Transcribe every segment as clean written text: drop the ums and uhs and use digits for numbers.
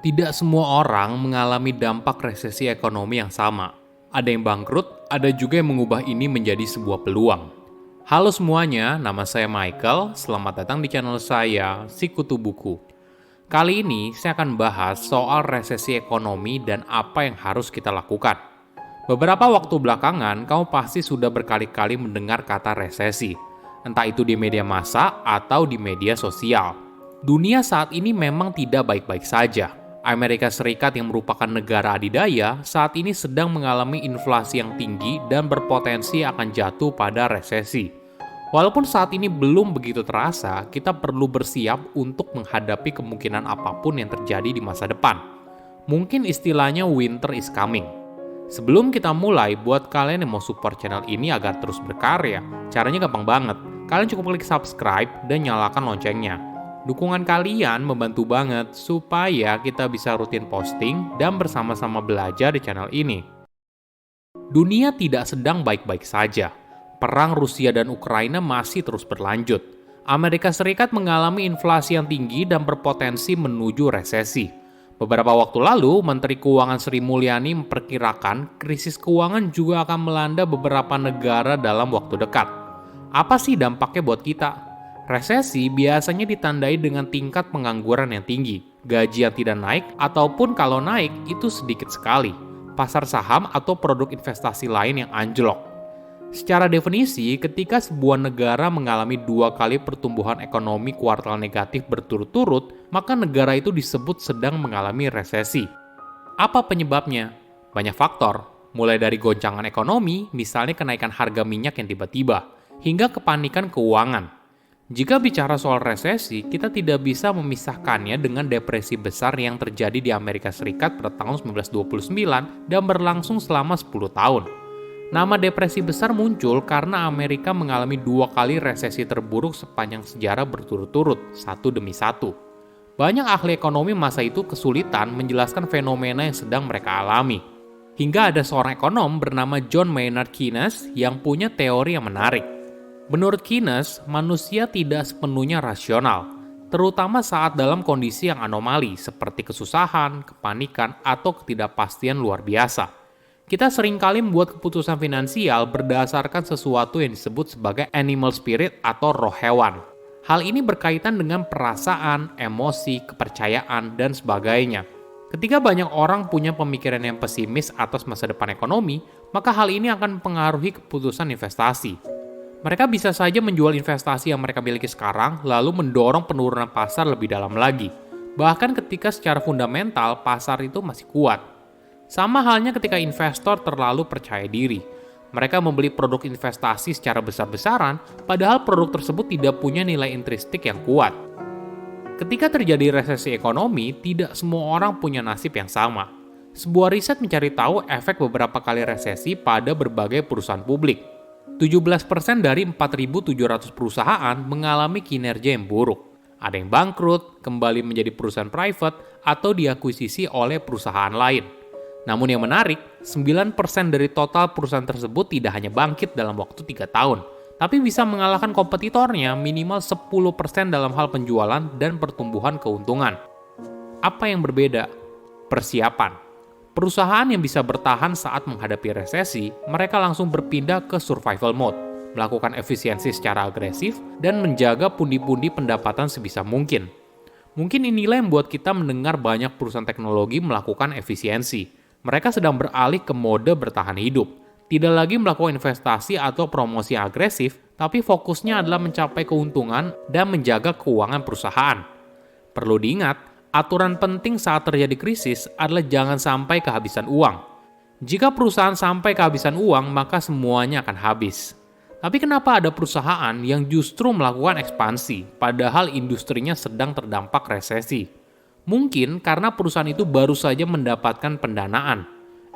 Tidak semua orang mengalami dampak resesi ekonomi yang sama. Ada yang bangkrut, ada juga yang mengubah ini menjadi sebuah peluang. Halo semuanya, nama saya Michael. Selamat datang di channel saya, Sikutu Buku. Kali ini saya akan bahas soal resesi ekonomi dan apa yang harus kita lakukan. Beberapa waktu belakangan, kamu pasti sudah berkali-kali mendengar kata resesi. Entah itu di media massa atau di media sosial. Dunia saat ini memang tidak baik-baik saja. Amerika Serikat yang merupakan negara adidaya saat ini sedang mengalami inflasi yang tinggi dan berpotensi akan jatuh pada resesi. Walaupun saat ini belum begitu terasa, kita perlu bersiap untuk menghadapi kemungkinan apapun yang terjadi di masa depan. Mungkin istilahnya winter is coming. Sebelum kita mulai, buat kalian yang mau support channel ini agar terus berkarya, caranya gampang banget. Kalian cukup klik subscribe dan nyalakan loncengnya. Dukungan kalian membantu banget supaya kita bisa rutin posting dan bersama-sama belajar di channel ini. Dunia tidak sedang baik-baik saja. Perang Rusia dan Ukraina masih terus berlanjut. Amerika Serikat mengalami inflasi yang tinggi dan berpotensi menuju resesi. Beberapa waktu lalu, Menteri Keuangan Sri Mulyani memperkirakan krisis keuangan juga akan melanda beberapa negara dalam waktu dekat. Apa sih dampaknya buat kita? Resesi biasanya ditandai dengan tingkat pengangguran yang tinggi, gaji yang tidak naik, ataupun kalau naik itu sedikit sekali, pasar saham atau produk investasi lain yang anjlok. Secara definisi, ketika sebuah negara mengalami 2 kali pertumbuhan ekonomi kuartal negatif berturut-turut, maka negara itu disebut sedang mengalami resesi. Apa penyebabnya? Banyak faktor, mulai dari goncangan ekonomi, misalnya kenaikan harga minyak yang tiba-tiba, hingga kepanikan keuangan. Jika bicara soal resesi, kita tidak bisa memisahkannya dengan depresi besar yang terjadi di Amerika Serikat pada tahun 1929 dan berlangsung selama 10 tahun. Nama depresi besar muncul karena Amerika mengalami 2 kali resesi terburuk sepanjang sejarah berturut-turut, satu demi satu. Banyak ahli ekonomi masa itu kesulitan menjelaskan fenomena yang sedang mereka alami. Hingga ada seorang ekonom bernama John Maynard Keynes yang punya teori yang menarik. Menurut Keynes, manusia tidak sepenuhnya rasional, terutama saat dalam kondisi yang anomali seperti kesusahan, kepanikan, atau ketidakpastian luar biasa. Kita seringkali membuat keputusan finansial berdasarkan sesuatu yang disebut sebagai animal spirit atau roh hewan. Hal ini berkaitan dengan perasaan, emosi, kepercayaan, dan sebagainya. Ketika banyak orang punya pemikiran yang pesimis atas masa depan ekonomi, maka hal ini akan mempengaruhi keputusan investasi. Mereka bisa saja menjual investasi yang mereka miliki sekarang, lalu mendorong penurunan pasar lebih dalam lagi. Bahkan ketika secara fundamental pasar itu masih kuat. Sama halnya ketika investor terlalu percaya diri. Mereka membeli produk investasi secara besar-besaran, padahal produk tersebut tidak punya nilai intrinsik yang kuat. Ketika terjadi resesi ekonomi, tidak semua orang punya nasib yang sama. Sebuah riset mencari tahu efek beberapa kali resesi pada berbagai perusahaan publik. 17% dari 4.700 perusahaan mengalami kinerja yang buruk. Ada yang bangkrut, kembali menjadi perusahaan private, atau diakuisisi oleh perusahaan lain. Namun yang menarik, 9% dari total perusahaan tersebut tidak hanya bangkit dalam waktu 3 tahun, tapi bisa mengalahkan kompetitornya minimal 10% dalam hal penjualan dan pertumbuhan keuntungan. Apa yang berbeda? Persiapan. Perusahaan yang bisa bertahan saat menghadapi resesi, mereka langsung berpindah ke survival mode, melakukan efisiensi secara agresif, dan menjaga pundi-pundi pendapatan sebisa mungkin. Mungkin inilah yang membuat kita mendengar banyak perusahaan teknologi melakukan efisiensi. Mereka sedang beralih ke mode bertahan hidup. Tidak lagi melakukan investasi atau promosi agresif, tapi fokusnya adalah mencapai keuntungan dan menjaga keuangan perusahaan. Perlu diingat, aturan penting saat terjadi krisis adalah jangan sampai kehabisan uang. Jika perusahaan sampai kehabisan uang, maka semuanya akan habis. Tapi kenapa ada perusahaan yang justru melakukan ekspansi, padahal industrinya sedang terdampak resesi? Mungkin karena perusahaan itu baru saja mendapatkan pendanaan.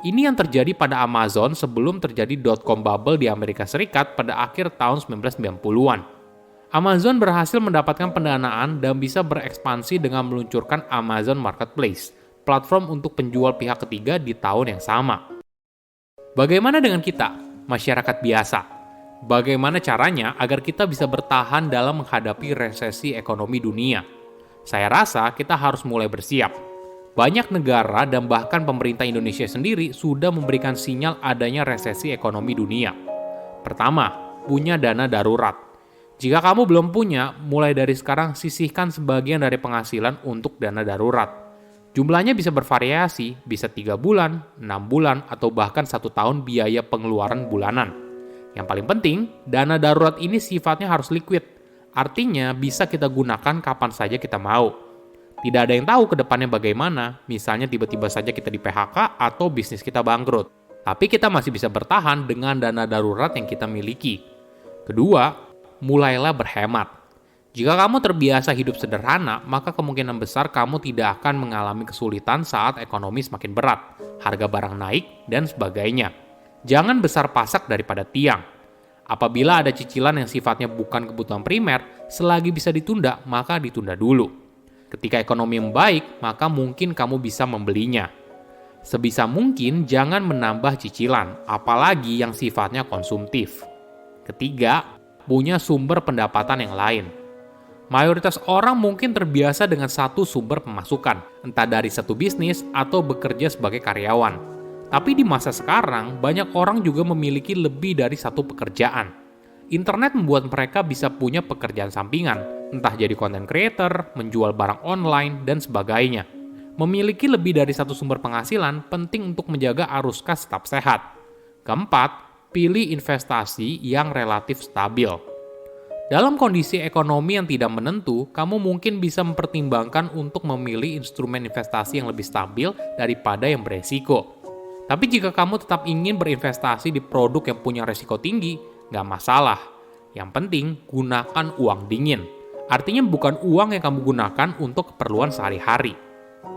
Ini yang terjadi pada Amazon sebelum terjadi dot-com bubble di Amerika Serikat pada akhir tahun 1990-an. Amazon berhasil mendapatkan pendanaan dan bisa berekspansi dengan meluncurkan Amazon Marketplace, platform untuk penjual pihak ketiga di tahun yang sama. Bagaimana dengan kita, masyarakat biasa? Bagaimana caranya agar kita bisa bertahan dalam menghadapi resesi ekonomi dunia? Saya rasa kita harus mulai bersiap. Banyak negara dan bahkan pemerintah Indonesia sendiri sudah memberikan sinyal adanya resesi ekonomi dunia. Pertama, punya dana darurat. Jika kamu belum punya, mulai dari sekarang sisihkan sebagian dari penghasilan untuk dana darurat. Jumlahnya bisa bervariasi, bisa 3 bulan, 6 bulan, atau bahkan 1 tahun biaya pengeluaran bulanan. Yang paling penting, dana darurat ini sifatnya harus liquid. Artinya bisa kita gunakan kapan saja kita mau. Tidak ada yang tahu ke depannya bagaimana, misalnya tiba-tiba saja kita di PHK atau bisnis kita bangkrut. Tapi kita masih bisa bertahan dengan dana darurat yang kita miliki. Kedua, mulailah berhemat. Jika kamu terbiasa hidup sederhana, maka kemungkinan besar kamu tidak akan mengalami kesulitan saat ekonomi semakin berat, harga barang naik, dan sebagainya. Jangan besar pasak daripada tiang. Apabila ada cicilan yang sifatnya bukan kebutuhan primer, selagi bisa ditunda, maka ditunda dulu. Ketika ekonomi membaik, maka mungkin kamu bisa membelinya. Sebisa mungkin jangan menambah cicilan, apalagi yang sifatnya konsumtif. Ketiga, punya sumber pendapatan yang lain. Mayoritas orang mungkin terbiasa dengan satu sumber pemasukan, entah dari satu bisnis atau bekerja sebagai karyawan. Tapi di masa sekarang, banyak orang juga memiliki lebih dari satu pekerjaan. Internet membuat mereka bisa punya pekerjaan sampingan, entah jadi content creator, menjual barang online, dan sebagainya. Memiliki lebih dari satu sumber penghasilan penting untuk menjaga arus kas tetap sehat. Keempat, pilih investasi yang relatif stabil. Dalam kondisi ekonomi yang tidak menentu, kamu mungkin bisa mempertimbangkan untuk memilih instrumen investasi yang lebih stabil daripada yang beresiko. Tapi jika kamu tetap ingin berinvestasi di produk yang punya resiko tinggi, nggak masalah. Yang penting, gunakan uang dingin. Artinya bukan uang yang kamu gunakan untuk keperluan sehari-hari.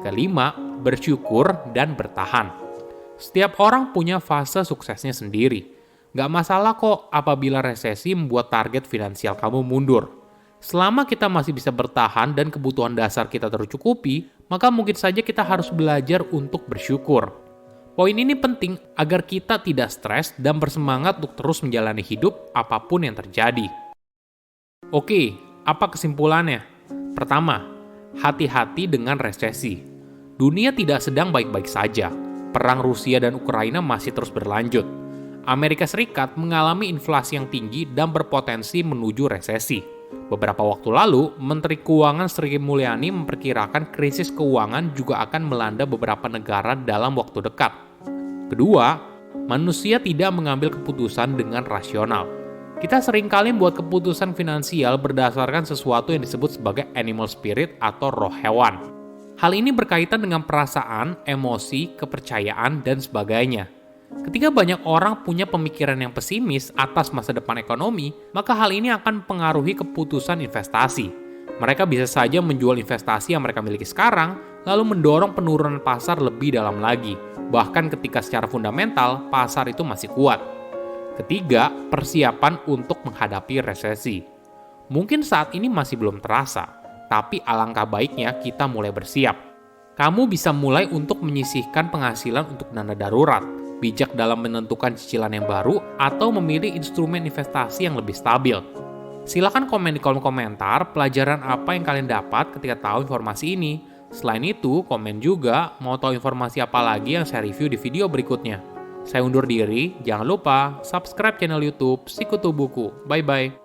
Kelima, bersyukur dan bertahan. Setiap orang punya fase suksesnya sendiri. Nggak masalah kok apabila resesi membuat target finansial kamu mundur. Selama kita masih bisa bertahan dan kebutuhan dasar kita tercukupi, maka mungkin saja kita harus belajar untuk bersyukur. Poin ini penting agar kita tidak stres dan bersemangat untuk terus menjalani hidup apapun yang terjadi. Oke, apa kesimpulannya? Pertama, hati-hati dengan resesi. Dunia tidak sedang baik-baik saja. Perang Rusia dan Ukraina masih terus berlanjut. Amerika Serikat mengalami inflasi yang tinggi dan berpotensi menuju resesi. Beberapa waktu lalu, Menteri Keuangan Sri Mulyani memperkirakan krisis keuangan juga akan melanda beberapa negara dalam waktu dekat. Kedua, manusia tidak mengambil keputusan dengan rasional. Kita seringkali membuat keputusan finansial berdasarkan sesuatu yang disebut sebagai animal spirit atau roh hewan. Hal ini berkaitan dengan perasaan, emosi, kepercayaan, dan sebagainya. Ketika banyak orang punya pemikiran yang pesimis atas masa depan ekonomi, maka hal ini akan mempengaruhi keputusan investasi. Mereka bisa saja menjual investasi yang mereka miliki sekarang, lalu mendorong penurunan pasar lebih dalam lagi, bahkan ketika secara fundamental pasar itu masih kuat. Ketiga, persiapan untuk menghadapi resesi. Mungkin saat ini masih belum terasa, tapi alangkah baiknya kita mulai bersiap. Kamu bisa mulai untuk menyisihkan penghasilan untuk dana darurat, bijak dalam menentukan cicilan yang baru, atau memilih instrumen investasi yang lebih stabil. Silakan komen di kolom komentar pelajaran apa yang kalian dapat ketika tahu informasi ini. Selain itu, komen juga mau tahu informasi apa lagi yang saya review di video berikutnya. Saya undur diri, jangan lupa subscribe channel YouTube Sikutu Buku. Bye-bye.